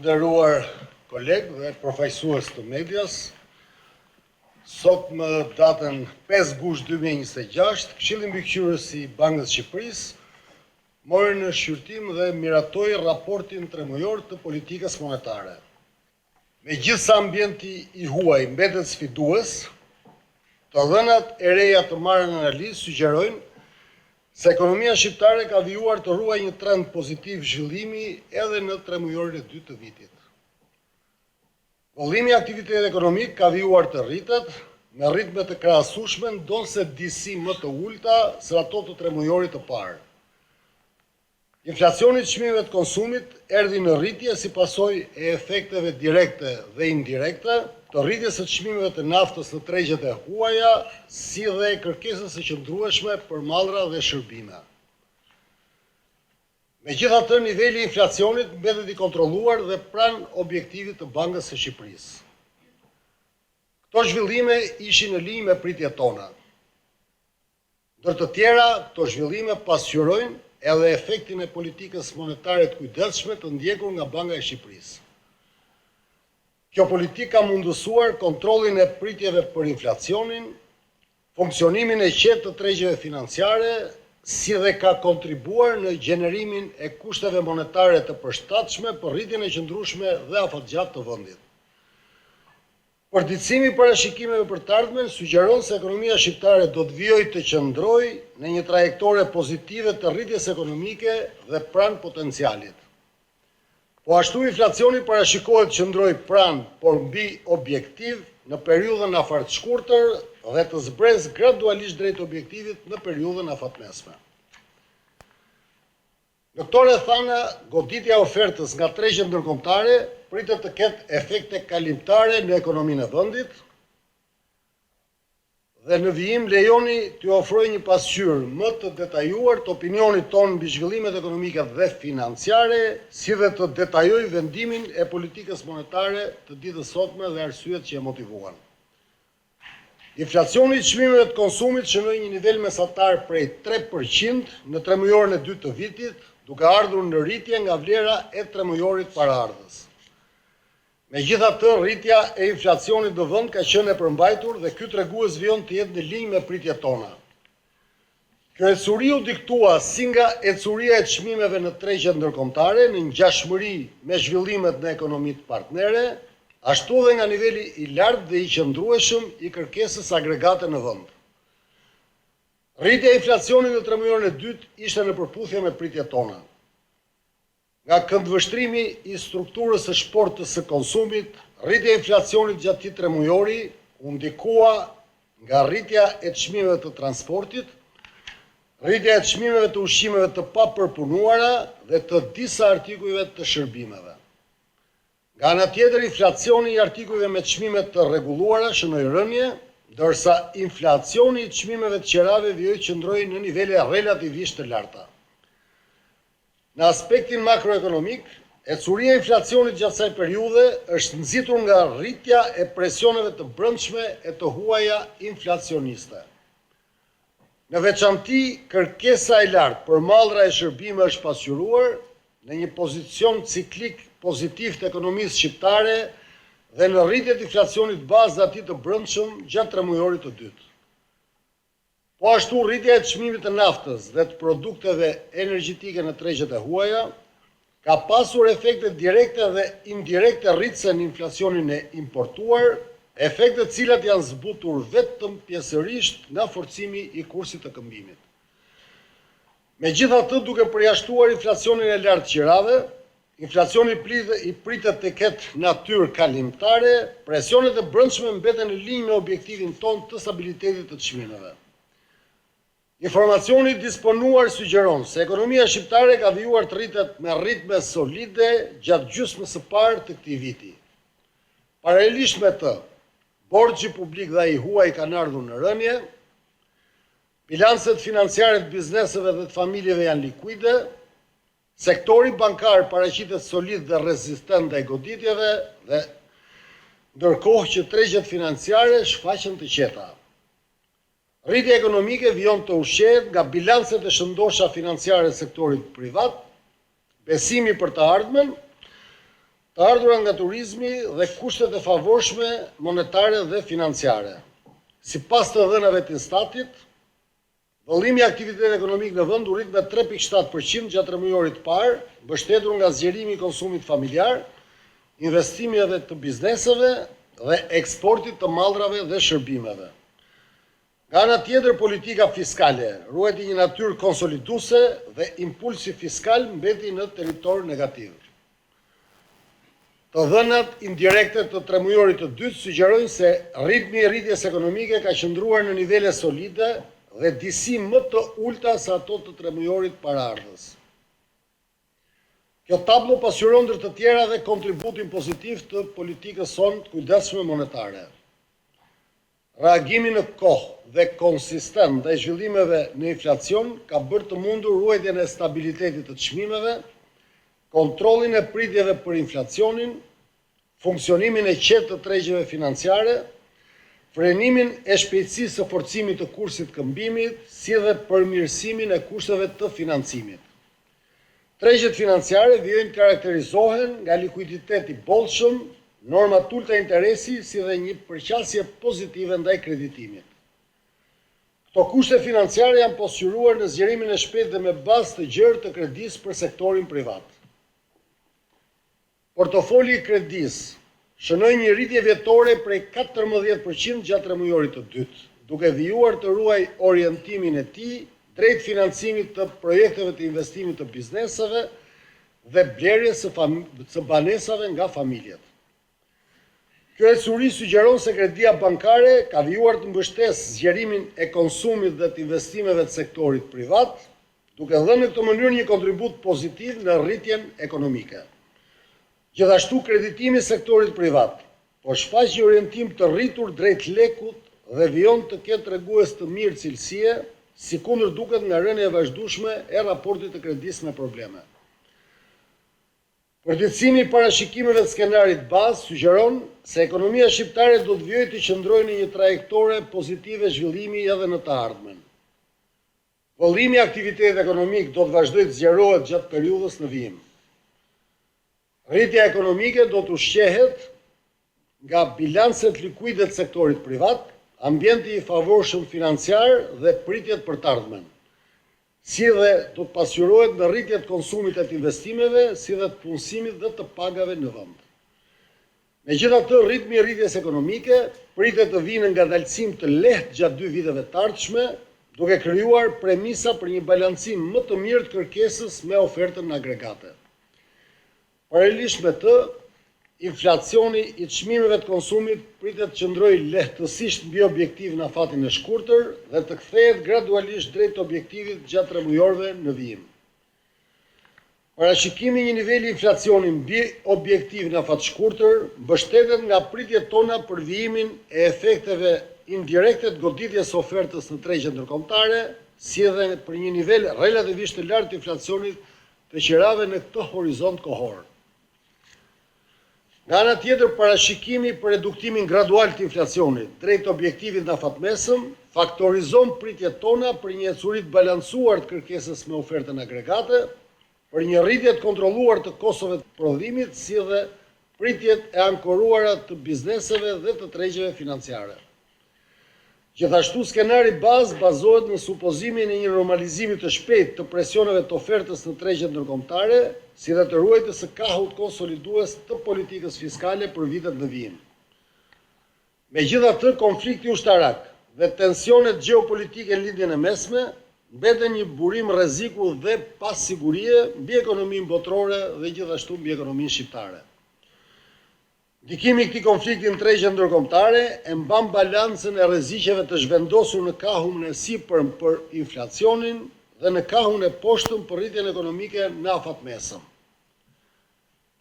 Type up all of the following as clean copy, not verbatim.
nderuar kolegë dhe përfaqësues të medias, sot më datën 5 gusht 2026, Këshilli Mbikëqyrës i Bankës së Shqipërisë mori në shqyrtim dhe miratoi raportin tremujor të politikës monetare. Megjithëse ambienti i huaj mbetet sfidues, të dhënat e reja të marrën në analizë sugjerojnë se ekonomia shqiptare ka vijuar të ruaj një trend pozitiv zhvillimi edhe në tremujorin e dytë të vitit. Vëllimi i aktivitetit ekonomik ka vijuar të rritet me ritme të krahasueshme, ndonse disi më të ulta se ato të tremujorit të parë. Inflacioni i çmimeve të konsumit erdhi në rritje si pasojë e efekteve direkte dhe indirekte të rritjes së çmimeve të naftës në tregjet e huaja, si dhe kërkesës së qëndrueshme për mallra dhe shërbime. Megjithatë, niveli i inflacionit mbetet i kontrolluar dhe pranë objektivit të Bankës së Shqipërisë. Këto zhvillime ishin në linjë me pritjet tona. Ndër të tjera, këto zhvillime pasqyrojnë edhe efektin e politikës monetare të kujdesshme të ndjekur nga Banka e Shqipërisë. Kjo politikë ka mundësuar kontrollin e pritjeve për inflacionin, funksionimin e qetë të tregjeve financiare, si dhe ka kontribuar në gjenerimin e kushteve monetare të përshtatshme për rritjen e qëndrueshme dhe afatgjatë të vendit. Përditësimi i parashikimeve për të ardhmen sugjeron se ekonomia shqiptare do të vijojë të qëndrojë në një trajektore pozitive të rritjes ekonomike dhe pranë potencialit. Po ashtu inflacioni parashikohet të qëndrojë pranë, por mbi objektiv në periudhën afar të shkurtër dhe të zbresë gradualisht drejt objektivit në periudhën afatmesme. Në këto rrethana, goditja e ofertës nga tregjet ndërkombëtare pritet të ketë efekte kalimtare në ekonominë e vendit dhe në vijim lejoni t'ju ofroj një pasqyrë më të detajuar të opinionit tonë mbi zhvillimet ekonomike dhe financiare, si dhe të detajoj vendimin e politikës monetare të ditës sotme dhe arsyet që e motivuan. Inflacioni i çmimeve të konsumit shënoi një nivel mesatar prej 3% në tremujorin e dytë të vitit, duke ardhur në rritje nga vlera e tremujorit paraardhës. Megjithatë, rritja e inflacionit në vend ka qenë e përmbajtur dhe ky tregues vijon të jetë në linjë me pritjet tona. Kjo ecuri u diktua si nga ecuria e çmimeve në tregjet ndërkombëtare në ngjashmëri me zhvillimet në ekonomitë partnere, ashtu dhe nga niveli i lartë dhe i qëndrueshëm i kërkesës agregate në vend. Rritja e inflacionit në tremujorin e dytë ishte në përputhje me pritjet tona. Nga këndvështrimi i strukturës së shportës së konsumit, rritja e inflacionit gjatë këtij tremujori u ndikua nga rritja e çmimeve të transportit, rritja e çmimeve të ushqimeve të papërpunuara dhe të disa artikujve të shërbimeve. Nga ana tjetër, inflacioni i artikujve me çmime të rregulluara shënoi rënje, ndërsa inflacioni i çmimeve të qerave vijoi të qëndrojë në nivele relativisht të larta. Në aspektin makroekonomik, ecuria e inflacionit gjatë kësaj periudhe është nxitur nga rritja e presioneve të brendshme e të huaja inflacioniste. Në veçanti, kërkesa e lartë për mallra e shërbime është pasqyruar në një pozicion ciklik pozitiv të ekonomisë shqiptare dhe në rritje të inflacionit bazë atij të brendshëm gjatë tremujorit të dytë. Po ashtu, rritja e çmimit të naftës dhe të produkteve energjetike në tregjet e huaja ka pasur efekte direkte dhe indirekte rritëse në inflacionin e importuar, efekte të cilat janë zbutur vetëm pjesërisht nga forcimi i kursit të këmbimit. Megjithatë, duke përjashtuar inflacionin e lartë qerave, inflacioni i pritet të ketë natyrë kalimtare, presionet e brendshme mbeten në linjë me objektivin tonë të stabilitetit të çmimeve. Informacioni disponuar sugjeron se ekonomia shqiptare ka vijuar të rritet me ritme solide gjatë gjysmës së parë të këtij viti. Paralelisht me të, borxhi publik dhe ai huaj kanë ardhur në rënje, bilancet financiare të bizneseve dhe të familjeve janë likuide, sektori bankar paraqitet solid dhe rezistent ndaj goditjeve dhe ndërkohë që tregjet financiare shfaqen të qeta. Rritja ekonomike vijon të ushqehet nga bilancet e shëndosha financiare të sektorit privat, besimi për të ardhmen të ardhura nga turizmi dhe kushtet e favorshme monetare dhe financiare. Sipas të dhënave të Instatit, vëllimi i aktivitetit ekonomik në vend u rrit me 3.7% gjatë tremujorit të parë, mbështetur nga zgjerimi i konsumit familjar, investimeve të bizneseve dhe eksportit të mallrave dhe shërbimeve. Nga ana tjetër, politika fiskale ruajti një natyrë konsoliduese dhe impulsi fiskal mbeti në territor negativ. Të dhënat indirekte të tremujorit të dytë sugjerojnë se ritmi i rritjes ekonomike ka qëndruar në nivele solide dhe disi më të ulta se ato të tremujorit paraardhës. Kjo tablo pasqyron ndër të tjera dhe kontributin pozitiv të politikës sonë të kujdesshme monetare. Reagimi në kohë dhe konsistent ndaj zhvillimeve në inflacion ka bërë të mundur ruajtjen e stabilitetit të çmimeve, kontrollin e pritjeve për inflacionin, funksionimin e qetë të tregjeve financiare, frenimin e shpejtësisë së forcimit të kursit këmbimit, si dhe përmirësimin e kushteve të financimit. Tregjet financiare vijojnë karakterizohen nga likuiditet i bollshëm, norma të ulta interesi, si dhe një përqasje pozitive ndaj kreditimit. Këto kushte financiare janë posqyruar në zgjerimin e shpejtë dhe me bazë të gjerë të kredisë për sektorin privat. Portofoli i kredisë shënoi një rritje vjetore prej 14% gjatë tremujorit të dytë, duke vijuar të ruaj orientimin e tij drejt financimit të projekteve të investimit të bizneseve dhe blerjes së banesave nga familjet. Kjo ecuri sugjeron se kredia bankare ka vijuar të mbështesë zgjerimin e konsumit dhe të investimeve të sektorit privat, duke dhënë në këtë mënyrë një kontribut pozitiv në rritjen ekonomike. Gjithashtu, kreditimi i sektorit privat po shfaq një orientim të rritur drejt lekut dhe vijon të ketë tregues të mirë cilësie, sikundër duket nga rënja e vazhdueshme e raportit të kredisë me probleme. Përditësimi i parashikimeve të skenarit bazë sugjeron se ekonomia shqiptare do të vijojë të qëndrojë në një trajektore pozitive zhvillimi edhe në të ardhmen. Vëllimi i aktivitetit ekonomik do të vazhdojë të zgjerohet gjatë periudhës në vijim. Rritja ekonomike do të ushqehet nga bilancet likuide të sektorit privat, ambienti i favorshëm financiar dhe pritjet për të ardhmen, si dhe do të pasqyrohet në rritje të konsumit e të investimeve, si dhe të punësimit dhe të pagave në vend. Megjithatë, ritmi i rritjes ekonomike pritet të vijë në ngadalësim të lehtë gjatë 2 viteve të ardhshme, duke krijuar premisa për një balancim më të mirë të kërkesës me ofertën në agregate. Paralelisht me të, inflacioni i çmimeve të konsumit pritet të qëndrojë lehtësisht mbi objektivin në afatin e shkurtër dhe të kthehet gradualisht drejt objektivit gjatë tremujorëve në vijim. Parashikimi i një niveli inflacioni mbi objektivin në afat shkurtër mbështetet nga pritjet tona për vijimin e efekteve indirekte të goditjes së ofertës në tregjet ndërkombëtare, si edhe për një nivel relativisht të lartë të inflacionit të qerave në këtë horizont kohor. Nga ana tjetër, parashikimi për reduktimin gradual të inflacionit drejt objektivit në afatmesëm faktorizon pritjet tona për një ecuri të balancuar të kërkesës me ofertën agregate, për një rritje të kontrolluar të kostove të prodhimit, si dhe pritjet e ankoruara të bizneseve dhe të tregjeve financiare. Gjithashtu, skenari bazë bazohet në supozimin e një normalizimi të shpejtë të presioneve të ofertës në tregjet ndërkombëtare, si dhe të ruajtjes së kahut konsolidues të politikës fiskale për vitet në vijim. Megjithatë, konflikti ushtarak dhe tensionet gjeopolitike në lindjen e mesme mbeten një burim rreziku dhe pasigurie mbi ekonominë botërore dhe gjithashtu mbi ekonominë shqiptare. Ndikimi i këtij konflikti në tregjet ndërkombëtare e mban balancën e rreziqeve të zhvendosur në kahun e sipërm për inflacionin dhe në kahun e poshtëm për rritjen ekonomike në afatmesëm.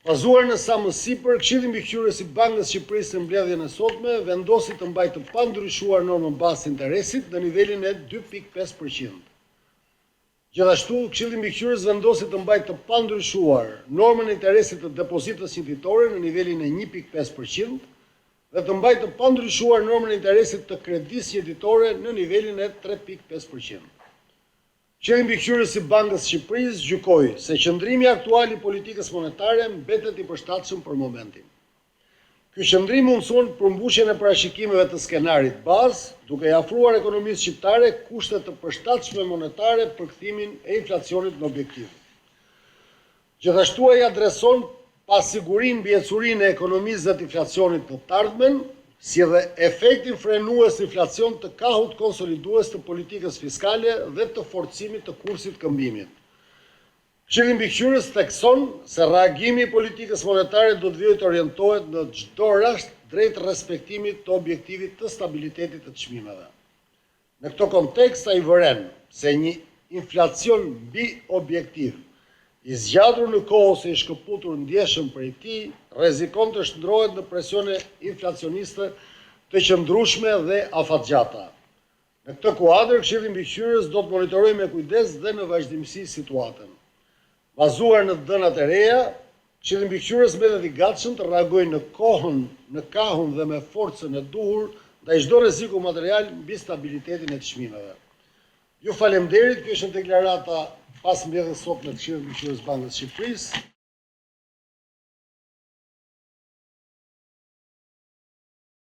Bazuar në sa më sipër, Këshilli Mbikëqyrës i Bankës së Shqipërisë në mbledhjen e sotme vendosi të mbajë të pandryshuar normën bazë të interesit në nivelin e 2.5%. Gjithashtu, Këshilli i Mbikëqyrës vendosi të mbajë të pandryshuar normën e interesit të depozitës njëtitore në nivelin e 1.5% dhe të mbajë të pandryshuar normën e interesit të kredisë njëtitore në nivelin e 3.5%. Qendri Mbikëqyrës i Bankës së Shqipërisë gjykoi se qëndrimi aktual i politikës monetare mbetet i përshtatshëm për momentin. Ky qëndrim mundson përmbushjen e parashikimeve të skenarit bazë, duke i afruar ekonomisë shqiptare kushte të përshtatshme monetare për kthimin e inflacionit në objektiv. Gjithashtu ai adreson pasigurinë mbi ecurinë e ekonomisë dhe të inflacionit në të ardhmen, si dhe efektin frenues të inflacion të kahut konsolidues të politikës fiskale dhe të forcimit të kursit këmbimit. Qendri Mbikëqyrës thekson se reagimi i politikës monetare do të vijë të orientohet në çdo rast drejt respektimit të objektivit të stabilitetit të çmimeve. Në këtë kontekst ai vëren se një inflacion mbi objektiv i zgjatur në kohë ose i shkëputur ndjeshëm prej tij, rrezikon të shndrohet në presione inflacioniste të qëndrueshme dhe afatgjata. Në këtë kuadër, Këshilli i Mbikëqyrës do të monitorojë me kujdes dhe në vazhdimsi situatën. Bazuar në dënat e reja, Këshilli i Mbikëqyrës mbetet i gatshëm të reagojë në kahun dhe me forcën e duhur ndaj çdo rreziku material mbi stabilitetin e çmimeve. Ju faleminderit, kjo është deklarata pas mbledhjes sot në Këshillin e Mbikëqyrës Bankës së Shqipërisë.